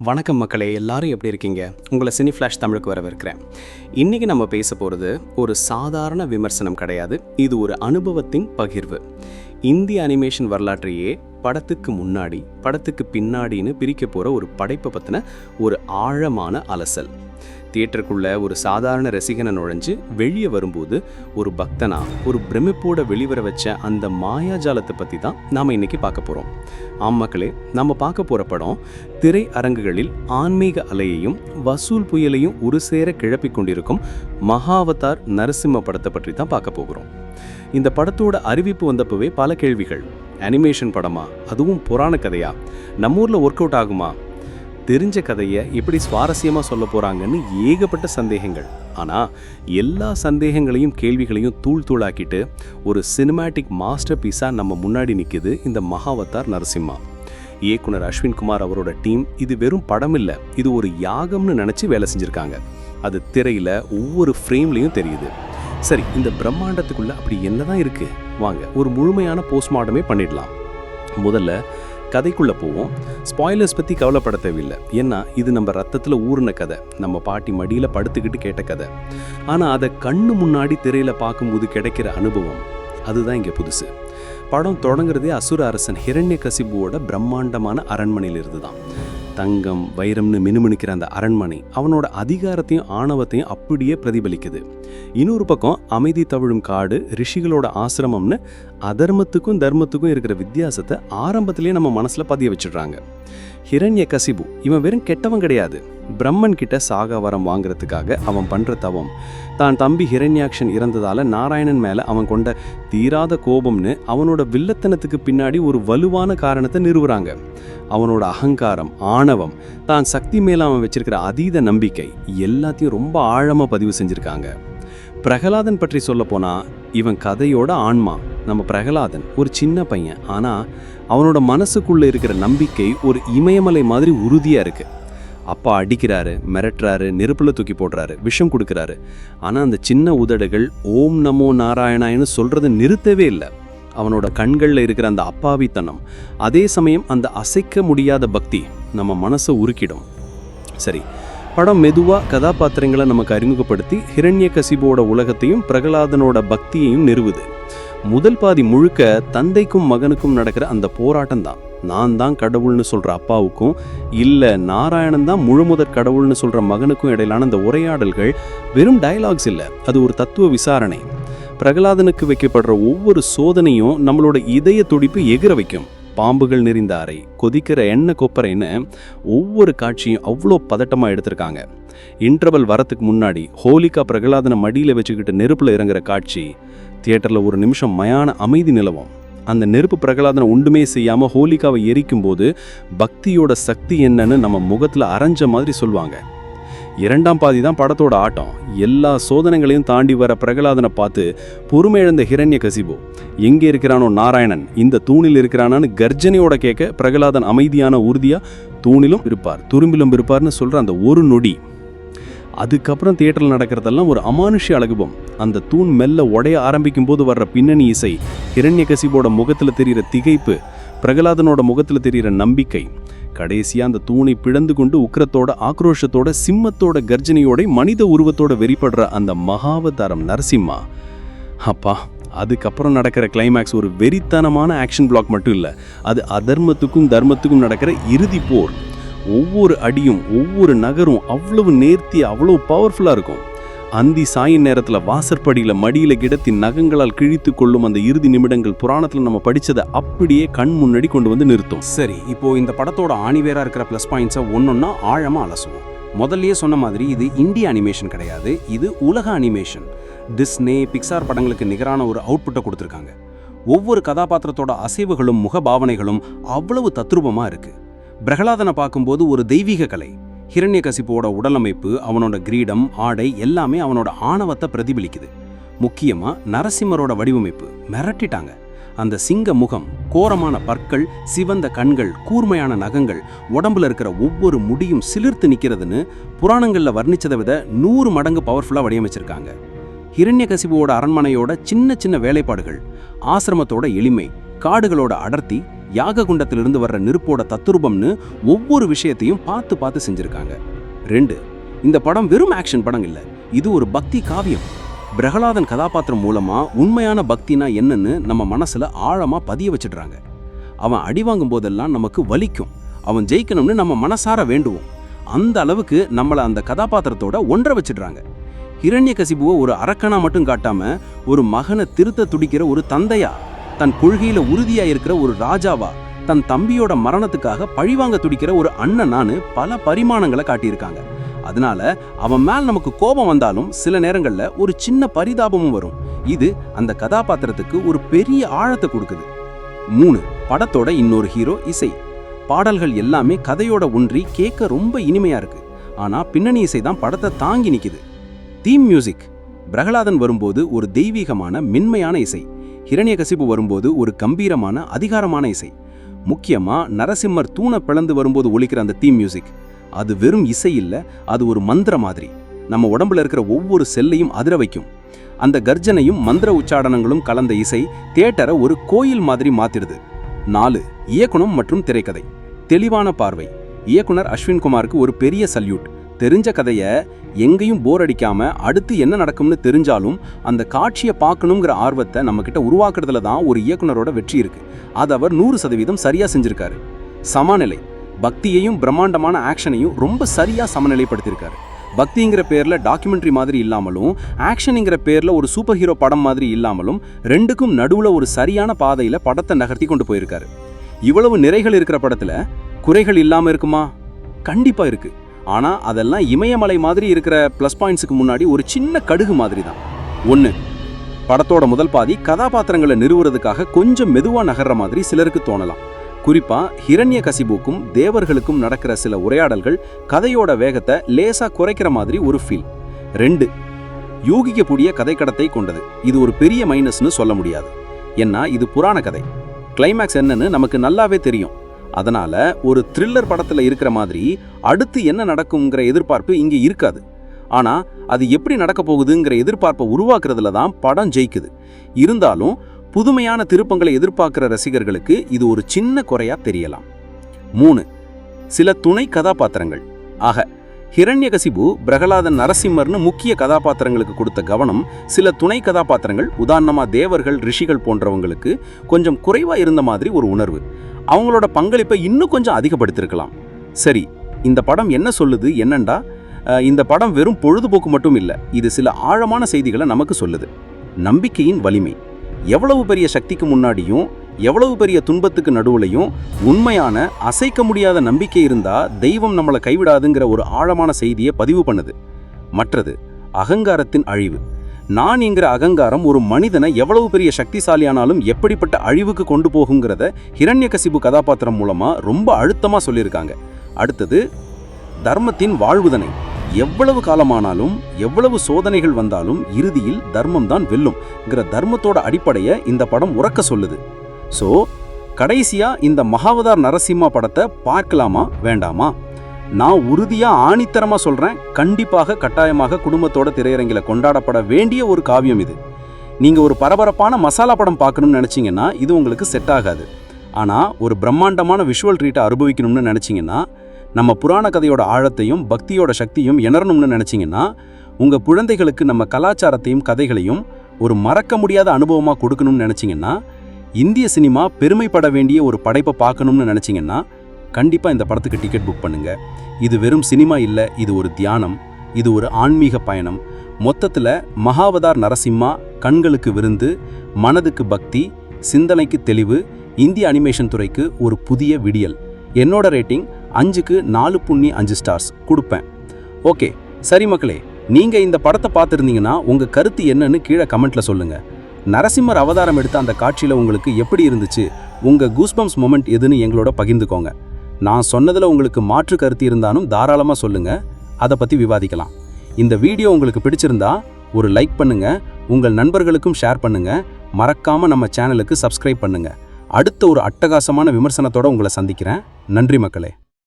வணக்கம் மக்களே, எல்லாரும் எப்படி இருக்கீங்க? உங்களை சினி ஃப்ளாஷ் தமிழுக்கு வரவேற்கிறேன். இன்றைக்கி நம்ம பேச போகிறது ஒரு சாதாரண விமர்சனம் கிடையாது. இது ஒரு அனுபவத்தின் பகிர்வு. இந்திய அனிமேஷன் வரலாற்றையே படத்துக்கு முன்னாடி படத்துக்கு பின்னாடின்னு பிரிக்க போகிற ஒரு படைப்பை பற்றின ஒரு ஆழமான அலசல். தியேட்டருக்குள்ளே ஒரு சாதாரண ரசிகனை நுழைஞ்சு வெளியே வரும்போது ஒரு பக்தனா ஒரு பிரமிப்போட வெளிவர வச்ச அந்த மாயாஜாலத்தை பற்றி தான் நாம் இன்றைக்கி பார்க்க போகிறோம். மக்களே, நம்ம பார்க்க போகிற படம் திரை அரங்குகளில் ஆன்மீக அலையையும் வசூல் புயலையும் ஒரு சேர கிளப்பிக் கொண்டிருக்கும் மகாவதார் நரசிம்ம படத்தை பற்றி தான் பார்க்க போகிறோம். இந்த படத்தோட அறிவிப்பு வந்தப்பவே பல கேள்விகள். அனிமேஷன் படமா, அதுவும் புராண கதையா, நம்ம ஊரில் ஒர்க் அவுட் ஆகுமா, தெரிஞ்ச கதையை எப்படி சுவாரஸ்யமாக சொல்ல போகிறாங்கன்னு ஏகப்பட்ட சந்தேகங்கள். ஆனால் எல்லா சந்தேகங்களையும் கேள்விகளையும் தூளாக்கிட்டு ஒரு சினிமேட்டிக் மாஸ்டர் பீஸாக நம்ம முன்னாடி நிற்குது இந்த மகாவதார் நரசிம்மா. இயக்குனர் அஸ்வின் குமார் அவரோட டீம் இது வெறும் படம் இல்லை, இது ஒரு யாகம்னு நினச்சி வேலை செஞ்சுருக்காங்க. அது திரையில் ஒவ்வொரு ஃப்ரேம்லேயும் தெரியுது. சரி, இந்த பிரம்மாண்டத்துக்குள்ளே அப்படி என்னதான் இருக்குது? வாங்க ஒரு முழுமையான போஸ்ட்மார்ட்டமே பண்ணிடலாம். முதல்ல கதைக்குள்ளே போவோம். ஸ்பாய்லர்ஸ் பற்றி கவலைப்பட தேவையில்லை. ஏன்னா இது நம்ம ரத்தத்தில் ஊறின கதை, நம்ம பாட்டி மடியில் படுத்துக்கிட்டு கேட்ட கதை. ஆனால் அதை கண்ணு முன்னாடி திரையில் பார்க்கும்போது கிடைக்கிற அனுபவம் அதுதான் இங்கே புதுசு. படம் தொடங்குறதே அசுர அரசன் ஹிரண்யகசிபுவோட பிரம்மாண்டமான அரண்மனையிலிருந்து தான். தங்கம் வைரம்னு மினுமினுக்கிற அந்த அரண்மனை அவனோட அதிகாரத்தையும் ஆணவத்தையும் அப்படியே பிரதிபலிக்குது. இன்னொரு பக்கம் அமைதி தவிழும் காடு, ரிஷிகளோட ஆசிரமம்னு அதர்மத்துக்கும் தர்மத்துக்கும் இருக்கிற வித்தியாசத்தை ஆரம்பத்திலேயே நம்ம மனசில் பதிய வச்சிடுறாங்க. ஹிரண்யகசிபு இவன் வெறும் கெட்டவன் கிடையாது. பிரம்மன் கிட்ட சாக வரம் வாங்குறதுக்காக அவன் பண்ணுற தவம், தான் தம்பி ஹிரண்யாக்ஷன் இறந்ததால நாராயணன் மேலே அவன் கொண்ட தீராத கோபம்னு அவனோட வில்லத்தனத்துக்கு பின்னாடி ஒரு வலுவான காரணத்தை நிறுவுறாங்க. அவனோட அகங்காரம், ஆணவம், தான் சக்தி மேலே அவன் வச்சிருக்கிற அதீத நம்பிக்கை எல்லாத்தையும் ரொம்ப ஆழமாக பதிவு செஞ்சுருக்காங்க. பிரகலாதன் பற்றி சொல்ல போனால் இவன் கதையோட ஆன்மா. நம்ம பிரகலாதன் ஒரு சின்ன பையன், ஆனால் அவனோட மனசுக்குள்ளே இருக்கிற நம்பிக்கை ஒரு இமயமலை மாதிரி உறுதியாக இருக்குது. அப்பா அடிக்கிறாரு, மிரட்டுறாரு, நெருப்பில் தூக்கி போடுறாரு, விஷம் கொடுக்குறாரு. ஆனால் அந்த சின்ன உதடுகள் ஓம் நமோ நாராயணாயன்னு சொல்கிறத நிறுத்தவே இல்லை. அவனோட கண்களில் இருக்கிற அந்த அப்பாவித்தனம், அதே சமயம் அந்த அசைக்க முடியாத பக்தி நம்ம மனசை உருக்கிடும். சரி, படம் மெதுவாக கதாபாத்திரங்களை நமக்கு அறிமுகப்படுத்தி ஹிரண்யகசிபுவோட உலகத்தையும் பிரகலாதனோட பக்தியையும் நிறுவுது. முதல் பாதி முழுக்க தந்தைக்கும் மகனுக்கும் நடக்கிற அந்த போராட்டம் தான். நான் தான் கடவுள்னு சொல்கிற அப்பாவுக்கும், இல்லை நாராயணன் தான் முழுமுதற் கடவுள்னு சொல்கிற மகனுக்கும் இடையிலான அந்த உரையாடல்கள் வெறும் டயலாக்ஸ் இல்லை, அது ஒரு தத்துவ விசாரணை. பிரகலாதனுக்கு வைக்கப்படுற ஒவ்வொரு சோதனையும் நம்மளோட இதய துடிப்பு எகிர வைக்கும். பாம்புகள் நிறைந்த அறை, கொதிக்கிற எண்ணெய் கொப்பரைன்னு ஒவ்வொரு காட்சியும் அவ்வளோ பதட்டமாக எடுத்திருக்காங்க. இன்டர்வல் வரத்துக்கு முன்னாடி ஹோலிகா பிரகலாதனை மடியில் வச்சுக்கிட்டு நெருப்பில் இறங்குற காட்சி, தியேட்டரில் ஒரு நிமிஷம் மயான அமைதி நிலவும். அந்த நெருப்பு பிரகலாதனை ஒன்றுமே செய்யாமல் ஹோலிகாவை எரிக்கும் போது பக்தியோட சக்தி என்னன்னு நம்ம முகத்தில் அரைஞ்ச மாதிரி சொல்லுவாங்க. இரண்டாம் பாதி தான் படத்தோட ஆட்டம். எல்லா சோதனைகளையும் தாண்டி வர பிரகலாதனை பார்த்து பொறுமையிழந்த ஹிரண்யகசிபு, எங்கே இருக்கிறானோ நாராயணன், இந்த தூணில் இருக்கிறானான்னு கர்ஜனையோட கேட்க பிரகலாதன் அமைதியான உறுதியா தூணிலும் இருப்பார் துரும்பிலும் இருப்பார்னு சொல்ற அந்த ஒரு நொடி. அதுக்கப்புறம் தியேட்டரில் நடக்கிறதெல்லாம் ஒரு அமானுஷ்ய அழகுபம். அந்த தூண் மெல்ல உடைய ஆரம்பிக்கும் போது வர்ற பின்னணி இசை, ஹிரண்யகசிபோட முகத்தில் தெரிகிற திகைப்பு, பிரகலாதனோட முகத்தில் தெரிகிற நம்பிக்கை, கடைசியாக அந்த தூணை பிளந்து கொண்டு உக்கிரத்தோட ஆக்ரோஷத்தோட சிம்மத்தோட கர்ஜனையோட மனித உருவத்தோட வெறிப்படுற அந்த மகாவதாரம் நரசிம்மா. அப்பா, அதுக்கப்புறம் நடக்கிற கிளைமேக்ஸ் ஒரு வெறித்தனமான ஆக்ஷன் பிளாக் மட்டும் இல்லை, அது அதர்மத்துக்கும் தர்மத்துக்கும் நடக்கிற இறுதி போர். ஒவ்வொரு அடியும் ஒவ்வொரு நகரும் அவ்வளவு நேர்த்தியாக அவ்வளவு பவர்ஃபுல்லாக இருக்கும். அந்தி சாயின் நேரத்தில் வாசற்படியில் மடியில் கிடத்தி நகங்களால் கிழித்து கொள்ளும் அந்த இறுதி நிமிடங்கள் புராணத்தில் நம்ம படித்ததை அப்படியே கண் முன்னாடி கொண்டு வந்து நிறுத்தும். சரி, இப்போது இந்த படத்தோட ஆணிவேராக இருக்கிற ப்ளஸ் பாயிண்ட்ஸை ஒன்றொன்னா ஆழமாக அலசுவோம். முதல்லயே சொன்ன மாதிரி இது இந்திய அனிமேஷன் கிடையாது, இது உலக அனிமேஷன். டிஸ்னே, பிக்சார் படங்களுக்கு நிகரான ஒரு அவுட்புட்டை கொடுத்துருக்காங்க. ஒவ்வொரு கதாபாத்திரத்தோட அசைவுகளும் முகபாவனைகளும் அவ்வளவு தத்ரூபமாக இருக்குது. பிரகலாதனை பார்க்கும்போது ஒரு தெய்வீக கலை. ஹிரண்யகசிபுவோட உடலமைப்பு, அவனோட கிரீடம், ஆடை எல்லாமே அவனோட ஆணவத்தை பிரதிபலிக்குது. முக்கியமாக நரசிம்மரோட வடிவமைப்பு மிரட்டிட்டாங்க. அந்த சிங்க முகம், கோரமான பற்கள், சிவந்த கண்கள், கூர்மையான நகங்கள், உடம்புல இருக்கிற ஒவ்வொரு முடியும் சிலிர்த்து நிற்கிறதுன்னு புராணங்களில் வர்ணிச்சதை விட 100 மடங்கு பவர்ஃபுல்லாக வடிவமைச்சிருக்காங்க. ஹிரண்யகசிபுவோட அரண்மனையோட சின்ன சின்ன வேலைப்பாடுகள், ஆசிரமத்தோட எளிமை, காடுகளோட அடர்த்தி, யாக குண்டத்திலிருந்து வர்ற நெருப்போட தத்துரூபம்னு ஒவ்வொரு விஷயத்தையும் பார்த்து பார்த்து செஞ்சிருக்காங்க. 2, இந்த படம் வெறும் ஆக்ஷன் படம் இல்ல, இது ஒரு பக்தி காவியம். பிரகலாதன் கதாபாத்திரம் மூலமா உண்மையான பக்தினா என்னன்னு நம்ம மனசுல ஆழமா பதிய வச்சிடுறாங்க. அவன் அடி வாங்கும் போதெல்லாம் நமக்கு வலிக்கும், அவன் ஜெயிக்கணும்னு நம்ம மனசார வேண்டுவோம். அந்த அளவுக்கு நம்மளை அந்த கதாபாத்திரத்தோட ஒன்ற வச்சிடுறாங்க. ஹிரண்யகசிபுவை ஒரு அரக்கனா மட்டும் காட்டாம ஒரு மகனை திருத்த துடிக்கிற ஒரு தந்தையா, தன் கொள்கையில உறுதியா இருக்கிற ஒரு ராஜாவா, தன் தம்பியோட மரணத்துக்காக பழிவாங்க துடிக்கிற ஒரு அண்ணனான்னு பல பரிமாணங்களை காட்டியிருக்காங்க. அதனால அவன் மேல் நமக்கு கோபம் வந்தாலும் சில நேரங்கள்ல ஒரு சின்ன பரிதாபமும் வரும். இது அந்த கதாபாத்திரத்துக்கு ஒரு பெரிய ஆழத்தை கொடுக்குது. 3, படத்தோட இன்னொரு ஹீரோ இசை. பாடல்கள் எல்லாமே கதையோட ஒன்றி கேட்க ரொம்ப இனிமையா இருக்கு. ஆனா பின்னணி இசை தான் படத்தை தாங்கி நிக்குது. Theme music. பிரகலாதன் வரும்போது ஒரு தெய்வீகமான மென்மையான இசை, ஹிரண்யகசிபு வரும்போது ஒரு கம்பீரமான அதிகாரமான இசை. முக்கியமா நரசிம்மர் தூணை பிளந்து வரும்போது ஒலிக்கிற அந்த தீம் மியூசிக், அது வெறும் இசை இல்ல, அது ஒரு மந்திர மாதிரி. நம்ம உடம்புல இருக்கிற ஒவ்வொரு செல்லையும் அதிர வைக்கும். அந்த கர்ஜனையும் மந்திர உச்சாடனங்களும் கலந்த இசை தியேட்டரை ஒரு கோயில் மாதிரி மாத்திடுது. 4, இயக்குனம் மற்றும் திரைக்கதை. தெளிவான பார்வை. இயக்குனர் அஸ்வின் குமாருக்கு ஒரு பெரிய சல்யூட். தெரிஞ்ச கதையை எங்கேயும் போர் அடிக்காம அடுத்து என்ன நடக்கும்னு தெரிஞ்சாலும் அந்த காட்சியை பார்க்கணுங்கிற ஆர்வத்தை நம்ம கிட்ட உருவாக்குறதுல தான் ஒரு இயக்குனரோட வெற்றி இருக்கு. அது அவர் 100% சரியா செஞ்சிருக்காரு. சமநிலை. பக்தியையும் பிரம்மாண்டமான ஆக்ஷனையும் ரொம்ப சரியா சமநிலைப்படுத்தியிருக்காரு. பக்திங்கிற பேர்ல டாக்குமெண்ட்ரி மாதிரி இல்லாமலும் ஆக்ஷனுங்கிற பேர்ல ஒரு சூப்பர் ஹீரோ படம் மாதிரி இல்லாமலும் ரெண்டுக்கும் நடுவுல ஒரு சரியான பாதையில படத்தை நகர்த்தி கொண்டு போயிருக்காரு. இவ்வளவு நிறைகள் இருக்கிற படத்துல குறைகள் இல்லாம இருக்குமா? கண்டிப்பா இருக்கு. ஆனா அதெல்லாம் இமயமலை மாதிரி இருக்கிற பிளஸ் பாயிண்ட்ஸுக்கு முன்னாடி ஒரு சின்ன கடுகு மாதிரி தான். 1, படத்தோட முதல் பாதி கதாபாத்திரங்களை நிறுவுறதுக்காக கொஞ்சம் மெதுவா நகர்ற மாதிரி சிலருக்கு தோணலாம். குறிப்பா ஹிரண்யகசிபுக்கும் தேவர்களுக்கும் நடக்கிற சில உரையாடல்கள் கதையோட வேகத்தை லேசா குறைக்கிற மாதிரி ஒரு ஃபீல். 2, யூகிக்கக்கூடிய கதைக்கடத்தை கொண்டது. இது ஒரு பெரிய மைனஸ்னு சொல்ல முடியாது. ஏன்னா இது புராண கதை. கிளைமேக்ஸ் என்னன்னு நமக்கு நல்லாவே தெரியும். அதனால ஒரு த்ரில்லர் படத்துல இருக்கிற மாதிரி அடுத்து என்ன நடக்குங்கிற எதிர்பார்ப்பு இங்கே இருக்காது. ஆனா அது எப்படி நடக்க போகுதுங்கிற எதிர்பார்ப்பை உருவாக்குறதுல தான் படம் ஜெயிக்குது. இருந்தாலும் புதுமையான திருப்பங்களை எதிர்பார்க்கிற ரசிகர்களுக்கு இது ஒரு சின்ன குறையா தெரியலாம். 3, சில துணை கதாபாத்திரங்கள். ஆக ஹிரண்யகசிபு, பிரகலாதன், நரசிம்மர்னு முக்கிய கதாபாத்திரங்களுக்கு கொடுத்த கவனம் சில துணை கதாபாத்திரங்கள், உதாரணமா தேவர்கள், ரிஷிகள் போன்றவங்களுக்கு கொஞ்சம் குறைவா இருந்த மாதிரி ஒரு உணர்வு. அவங்களோட பங்களிப்பை இன்னும் கொஞ்சம் அதிகப்படுத்திருக்கலாம். சரி, இந்த படம் என்ன சொல்லுது என்னண்டா, இந்த படம் வெறும் பொழுதுபோக்கு மட்டும் இல்லை, இது சில ஆழமான செய்திகளை நமக்கு சொல்லுது. நம்பிக்கையின் வலிமை. எவ்வளவு பெரிய சக்திக்கு முன்னாடியும் எவ்வளவு பெரிய துன்பத்துக்கு நடுவுலையும் உண்மையான அசைக்க முடியாத நம்பிக்கை இருந்தா தெய்வம் நம்மளை கைவிடாதுங்கிற ஒரு ஆழமான செய்தியை பதிவு பண்ணுது. மற்றது அகங்காரத்தின் அழிவு. நான் என்கிற அகங்காரம் ஒரு மனிதனை எவ்வளவு பெரிய சக்திசாலியானாலும் எப்படிப்பட்ட அழிவுக்கு கொண்டு போகுங்கிறத ஹிரண்யகசிபு கதாபாத்திரம் மூலமா ரொம்ப அழுத்தமா சொல்லியிருக்காங்க. அடுத்தது தர்மத்தின் வாழ்வுதனை. எவ்வளவு காலமானாலும் எவ்வளவு சோதனைகள் வந்தாலும் இறுதியில் தர்மம் தான் வெல்லும்ங்கிற தர்மத்தோட அடிப்படையை இந்த படம் உறக்க சொல்லுது. ஸோ கடைசியா இந்த மகாவதார் நரசிம்மா படத்தை பார்க்கலாமா வேண்டாமா? நான் உறுதியா ஆணித்தரமா சொல்றேன், கண்டிப்பாக கட்டாயமாக குடும்பத்தோட திரையரங்கில கொண்டாடப்பட வேண்டிய ஒரு காவியம் இது. நீங்க ஒரு பரபரப்பான மசாலா படம் பார்க்கணும்னு நினைச்சீங்கன்னா இது உங்களுக்கு செட் ஆகாது. ஆனா ஒரு பிரம்மாண்டமான விஷுவல் ட்ரீட்டை அனுபவிக்கணும்னு நினைச்சீங்கன்னா, நம்ம புராண கதையோட ஆழத்தையும் பக்தியோட சக்தியும் எணரணும்னு நினைச்சீங்கன்னா, உங்க குழந்தைகளுக்கு நம்ம கலாச்சாரத்தையும் கதைகளையும் ஒரு மறக்க முடியாத அனுபவமா கொடுக்கணும்னு நினைச்சீங்கன்னா, இந்திய சினிமா பெருமைப்பட வேண்டிய ஒரு படைப்பை பார்க்கணும்னு நினைச்சீங்கன்னா கண்டிப்பா இந்த படத்துக்கு டிக்கெட் புக் பண்ணுங்க. இது வெறும் சினிமா இல்ல, இது ஒரு தியானம், இது ஒரு ஆன்மீக பயணம். மொத்தத்துல மகாவதார் நரசிம்மா கண்களுக்கு விருந்து, மனதுக்கு பக்தி, சிந்தனைக்கு தெளிவு, இந்திய அனிமேஷன் துறைக்கு ஒரு புதிய விடியல். என்னோட ரேட்டிங் 5க்கு 4.5 ஸ்டார்ஸ் கொடுப்பேன். ஓகே, சரி மக்களே, நீங்க இந்த படத்தை பார்த்துருந்தீங்கன்னா உங்க கருத்து என்னன்னு கீழே கமெண்ட்ல சொல்லுங்க. நரசிம்மர் அவதாரம் எடுத்த அந்த காட்சியில உங்களுக்கு எப்படி இருந்துச்சு, உங்க கூஸ்பம்ஸ் மொமெண்ட் எதுன்னு எங்களோட பகிர்ந்துக்கோங்க. நான் சொன்னதுல உங்களுக்கு மாற்று கருத்து இருந்தாலும் தாராளமா சொல்லுங்க, அதை பத்தி விவாதிக்கலாம். இந்த வீடியோ உங்களுக்கு பிடிச்சிருந்தா ஒரு லைக் பண்ணுங்க, உங்கள் நண்பர்களுக்கும் ஷேர் பண்ணுங்க, மறக்காம நம்ம சேனலுக்கு சப்ஸ்கிரைப் பண்ணுங்க. அடுத்த ஒரு அட்டகாசமான விமர்சனத்தோட உங்களை சந்திக்கிறேன். நன்றி மக்களே.